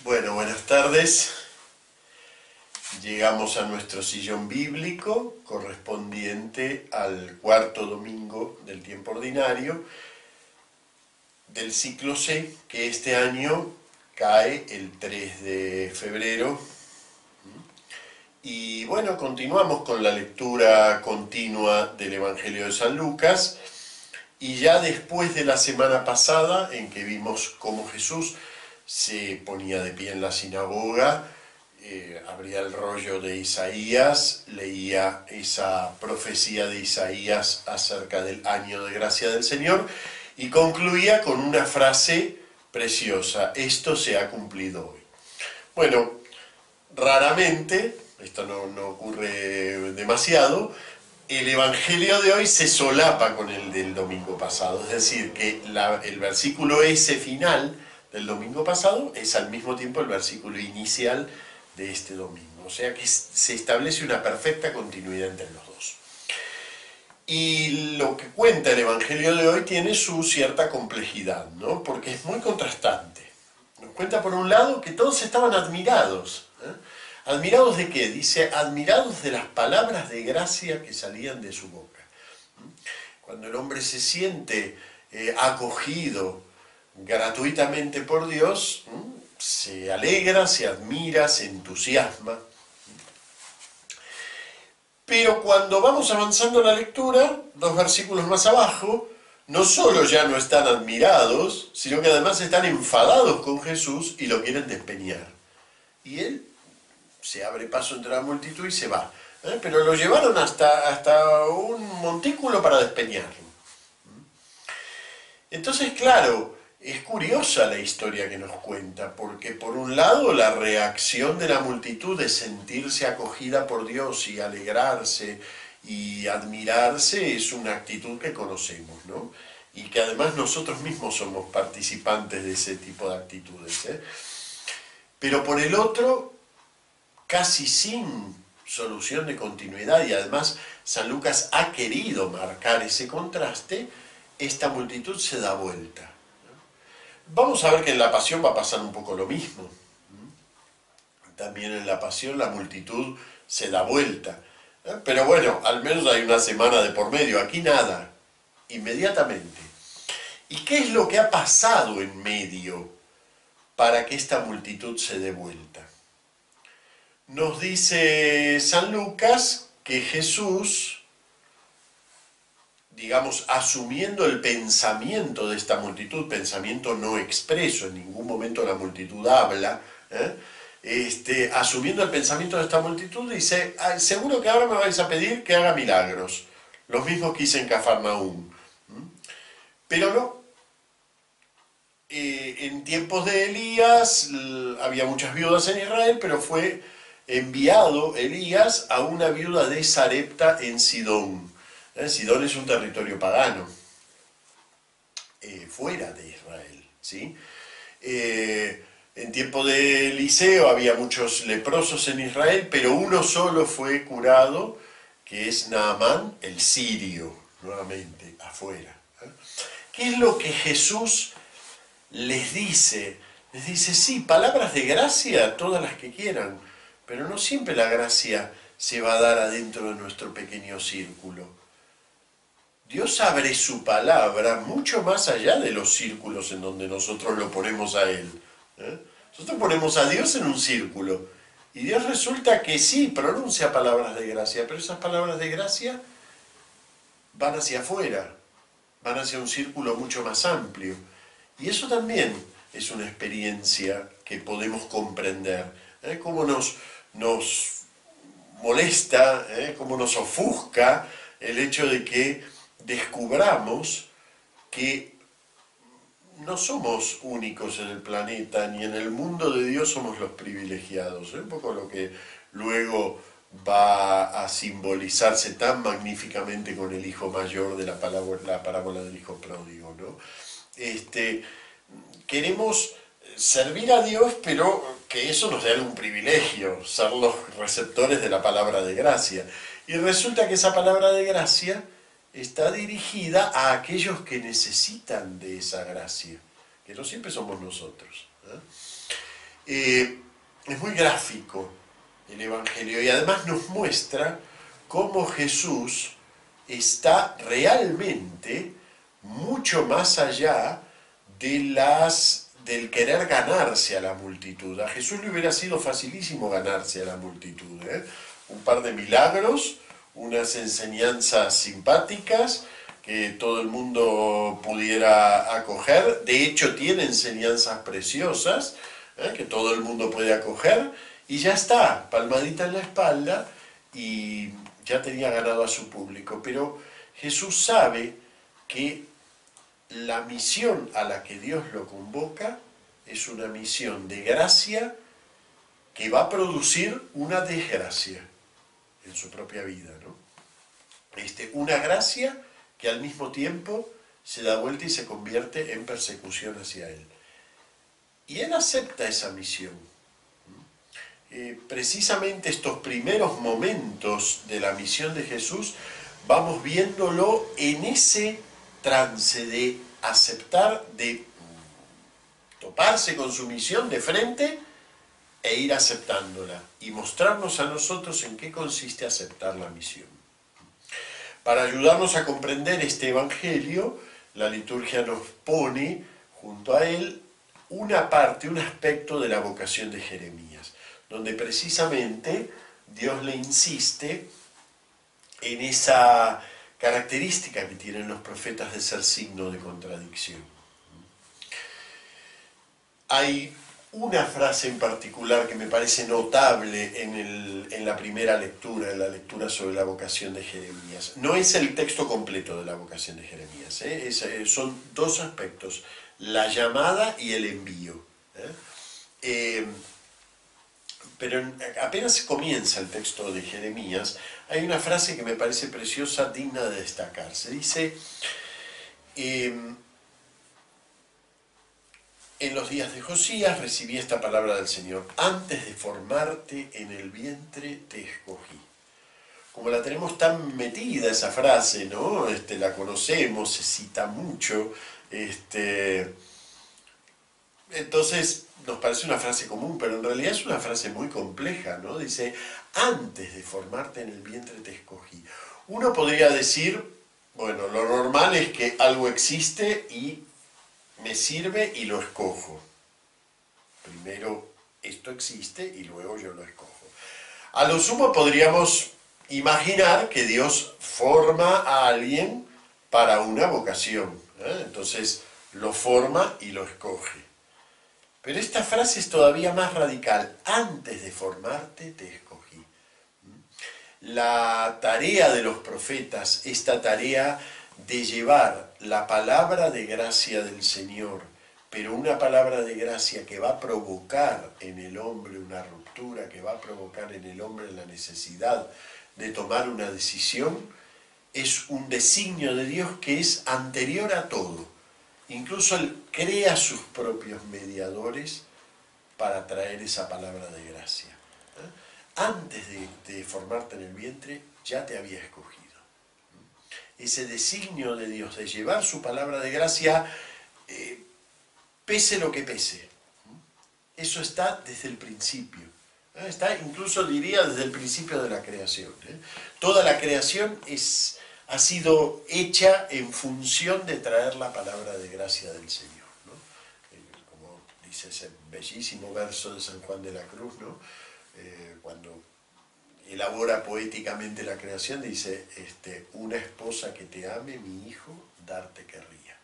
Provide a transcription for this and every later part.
Bueno, buenas tardes. Llegamos a nuestro sillón bíblico correspondiente al cuarto domingo del tiempo ordinario del ciclo C, que este año cae el 3 de febrero. Y bueno, continuamos con la lectura continua del Evangelio de San Lucas. Y ya después de la semana pasada, en que vimos cómo Jesús se ponía de pie en la sinagoga, abría el rollo de Isaías, leía esa profecía de Isaías acerca del año de gracia del Señor y concluía con una frase preciosa: esto se ha cumplido hoy. Bueno, raramente, esto no ocurre demasiado, el Evangelio de hoy se solapa con el del domingo pasado, es decir, que el versículo ese final del domingo pasado es al mismo tiempo el versículo inicial de este domingo, o sea que se establece una perfecta continuidad entre los dos. Y lo que cuenta el Evangelio de hoy tiene su cierta complejidad, ¿no? Porque es muy contrastante. Nos cuenta por un lado que todos estaban admirados. ¿Admirados de qué? Dice, admirados de las palabras de gracia que salían de su boca. Cuando el hombre se siente acogido gratuitamente por Dios, se alegra, se admira, se entusiasma. Pero cuando vamos avanzando en la lectura, 2 versículos más abajo, no solo ya no están admirados, sino que además están enfadados con Jesús y lo quieren despeñar. Y él se abre paso entre la multitud y se va. Pero lo llevaron hasta un montículo para despeñarlo. Entonces, claro, es curiosa la historia que nos cuenta, porque por un lado la reacción de la multitud de sentirse acogida por Dios y alegrarse y admirarse es una actitud que conocemos, ¿no? Y que además nosotros mismos somos participantes de ese tipo de actitudes, Pero por el otro, casi sin solución de continuidad, y además San Lucas ha querido marcar ese contraste, esta multitud se da vuelta. Vamos a ver que en la Pasión va a pasar un poco lo mismo. También en la Pasión la multitud se da vuelta. Pero bueno, al menos hay una semana de por medio. Aquí nada, inmediatamente. ¿Y qué es lo que ha pasado en medio para que esta multitud se dé vuelta? Nos dice San Lucas que Jesús, digamos, asumiendo el pensamiento de esta multitud, pensamiento no expreso, en ningún momento la multitud habla, asumiendo el pensamiento de esta multitud, dice, seguro que ahora me vais a pedir que haga milagros, los mismos que hice en Cafarnaúm. Pero no. En tiempos de Elías había muchas viudas en Israel, pero fue enviado Elías a una viuda de Sarepta en Sidón. Sidón es un territorio pagano, fuera de Israel, ¿sí? En tiempo de Eliseo había muchos leprosos en Israel, pero uno solo fue curado, que es Naamán, el sirio, nuevamente, afuera. ¿Qué es lo que Jesús les dice? Les dice, sí, palabras de gracia, todas las que quieran, pero no siempre la gracia se va a dar adentro de nuestro pequeño círculo. Dios abre su palabra mucho más allá de los círculos en donde nosotros lo ponemos a Él. Nosotros ponemos a Dios en un círculo y Dios resulta que sí, pronuncia palabras de gracia, pero esas palabras de gracia van hacia afuera, van hacia un círculo mucho más amplio. Y eso también es una experiencia que podemos comprender. Cómo nos molesta, cómo nos ofusca el hecho de que descubramos que no somos únicos en el planeta, ni en el mundo de Dios somos los privilegiados. Un poco lo que luego va a simbolizarse tan magníficamente con el hijo mayor de la parábola del hijo pródigo, ¿no? Queremos servir a Dios, pero que eso nos dé algún privilegio, ser los receptores de la palabra de gracia. Y resulta que esa palabra de gracia está dirigida a aquellos que necesitan de esa gracia, que no siempre somos nosotros. Es muy gráfico el Evangelio y además nos muestra cómo Jesús está realmente mucho más allá del querer ganarse a la multitud. A Jesús le hubiera sido facilísimo ganarse a la multitud, ¿eh? Un par de milagros, unas enseñanzas simpáticas que todo el mundo pudiera acoger. De hecho, tiene enseñanzas preciosas, que todo el mundo puede acoger, y ya está, palmadita en la espalda, y ya tenía ganado a su público. Pero Jesús sabe que la misión a la que Dios lo convoca es una misión de gracia que va a producir una desgracia en su propia vida, ¿no? Una gracia que al mismo tiempo se da vuelta y se convierte en persecución hacia él. Y él acepta esa misión. Precisamente estos primeros momentos de la misión de Jesús vamos viéndolo en ese trance de aceptar, de toparse con su misión de frente e ir aceptándola y mostrarnos a nosotros en qué consiste aceptar la misión. Para ayudarnos a comprender este Evangelio, la liturgia nos pone junto a él una parte, un aspecto de la vocación de Jeremías, donde precisamente Dios le insiste en esa característica que tienen los profetas de ser signo de contradicción. Hay una frase en particular que me parece notable en la primera lectura, en la lectura sobre la vocación de Jeremías. No es el texto completo de la vocación de Jeremías, son dos aspectos, la llamada y el envío. Pero apenas comienza el texto de Jeremías, hay una frase que me parece preciosa, digna de destacarse. Dice, en los días de Josías recibí esta palabra del Señor: antes de formarte en el vientre te escogí. Como la tenemos tan metida esa frase, ¿no? La conocemos, se cita mucho, entonces nos parece una frase común, pero en realidad es una frase muy compleja, ¿no? Dice, antes de formarte en el vientre te escogí. Uno podría decir, bueno, lo normal es que algo existe y me sirve y lo escojo. Primero esto existe y luego yo lo escojo. A lo sumo podríamos imaginar que Dios forma a alguien para una vocación, ¿eh? Entonces lo forma y lo escoge. Pero esta frase es todavía más radical. Antes de formarte te escogí. La tarea de los profetas, esta tarea de llevar la palabra de gracia del Señor, pero una palabra de gracia que va a provocar en el hombre una ruptura, que va a provocar en el hombre la necesidad de tomar una decisión, es un designio de Dios que es anterior a todo. Incluso Él crea sus propios mediadores para traer esa palabra de gracia. Antes de formarte en el vientre, ya te había escogido. Ese designio de Dios de llevar su palabra de gracia, pese lo que pese. Eso está desde el principio. Está incluso, diría, desde el principio de la creación. Toda la creación ha sido hecha en función de traer la palabra de gracia del Señor, ¿no? Como dice ese bellísimo verso de San Juan de la Cruz, ¿no? Cuando elabora poéticamente la creación, dice, una esposa que te ame, mi hijo, darte querría,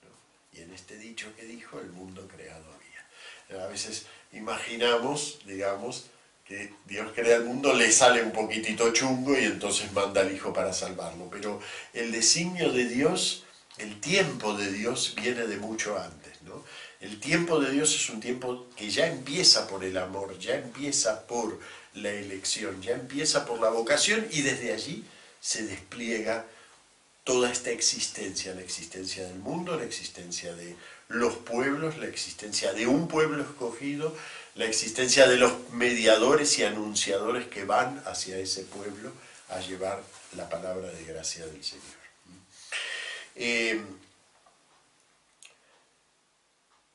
¿no? Y en este dicho que dijo, el mundo creado había. A veces imaginamos, digamos, que Dios crea el mundo, le sale un poquitito chungo y entonces manda al Hijo para salvarlo. Pero el designio de Dios, el tiempo de Dios viene de mucho antes, ¿no? El tiempo de Dios es un tiempo que ya empieza por el amor, ya empieza por la elección, ya empieza por la vocación y desde allí se despliega toda esta existencia, la existencia del mundo, la existencia de los pueblos, la existencia de un pueblo escogido, la existencia de los mediadores y anunciadores que van hacia ese pueblo a llevar la palabra de gracia del Señor.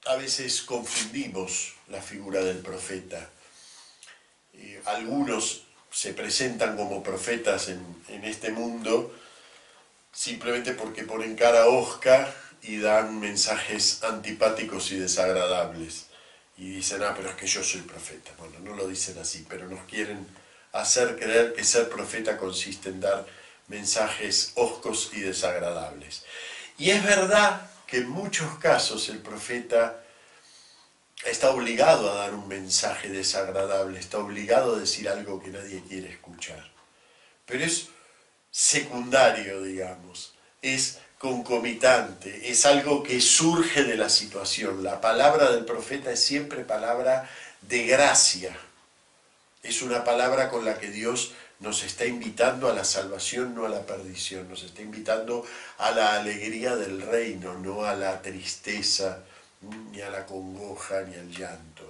a veces confundimos la figura del profeta. Algunos se presentan como profetas en este mundo simplemente porque ponen cara hosca y dan mensajes antipáticos y desagradables. Y dicen, pero es que yo soy profeta. Bueno, no lo dicen así, pero nos quieren hacer creer que ser profeta consiste en dar mensajes hoscos y desagradables. Y es verdad que en muchos casos el profeta está obligado a dar un mensaje desagradable, está obligado a decir algo que nadie quiere escuchar. Pero es secundario, digamos, es concomitante, es algo que surge de la situación. La palabra del profeta es siempre palabra de gracia. Es una palabra con la que Dios nos está invitando a la salvación, no a la perdición. Nos está invitando a la alegría del reino, no a la tristeza, ni a la congoja, ni al llanto.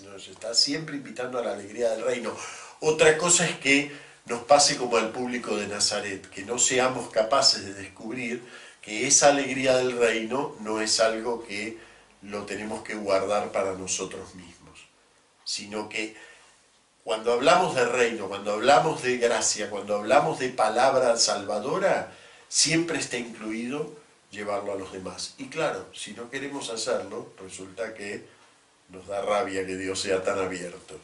Nos está siempre invitando a la alegría del reino. Otra cosa es que nos pase como al público de Nazaret, que no seamos capaces de descubrir que esa alegría del reino no es algo que lo tenemos que guardar para nosotros mismos, sino que cuando hablamos de reino, cuando hablamos de gracia, cuando hablamos de palabra salvadora, siempre está incluido llevarlo a los demás. Y claro, si no queremos hacerlo, resulta que nos da rabia que Dios sea tan abierto.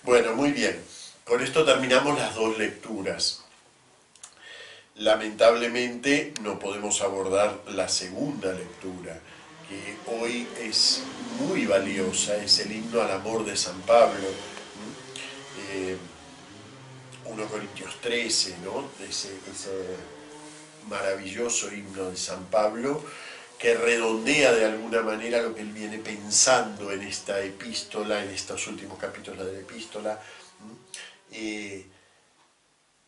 Bueno, muy bien. Con esto terminamos las dos lecturas. Lamentablemente no podemos abordar la segunda lectura, que hoy es muy valiosa, es el himno al amor de San Pablo. 1 Corintios 13, ¿no? Ese maravilloso himno de San Pablo, que redondea de alguna manera lo que él viene pensando en esta epístola, en estos últimos capítulos de la epístola. ¿Qué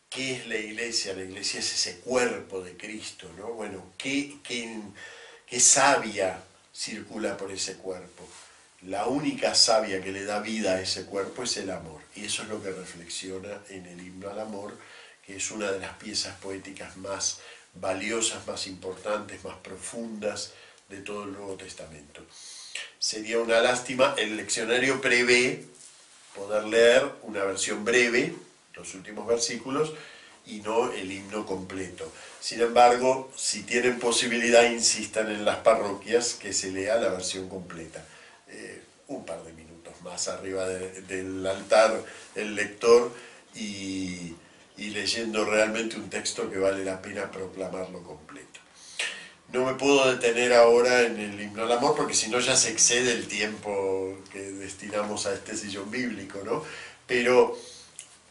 es la iglesia? La iglesia es ese cuerpo de Cristo, ¿no? Bueno, ¿qué savia circula por ese cuerpo? La única savia que le da vida a ese cuerpo es el amor. Y eso es lo que reflexiona en el himno al amor, que es una de las piezas poéticas más valiosas, más importantes, más profundas de todo el Nuevo Testamento. Sería una lástima, el leccionario prevé poder leer una versión breve, los últimos versículos, y no el himno completo. Sin embargo, si tienen posibilidad, insistan en las parroquias que se lea la versión completa. Un par de minutos más arriba del altar el lector y leyendo realmente un texto que vale la pena proclamarlo completo. No me puedo detener ahora en el himno al amor porque si no ya se excede el tiempo que destinamos a este sillón bíblico, ¿no? Pero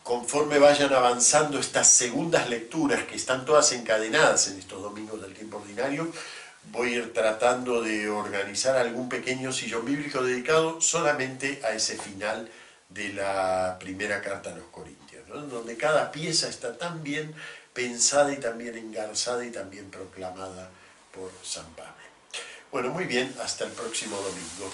conforme vayan avanzando estas segundas lecturas que están todas encadenadas en estos domingos del tiempo ordinario, voy a ir tratando de organizar algún pequeño sillón bíblico dedicado solamente a ese final de la primera carta a los Corintios, ¿no? Donde cada pieza está tan bien pensada y tan bien engarzada y tan bien proclamada por San Pablo. Bueno, muy bien, hasta el próximo domingo.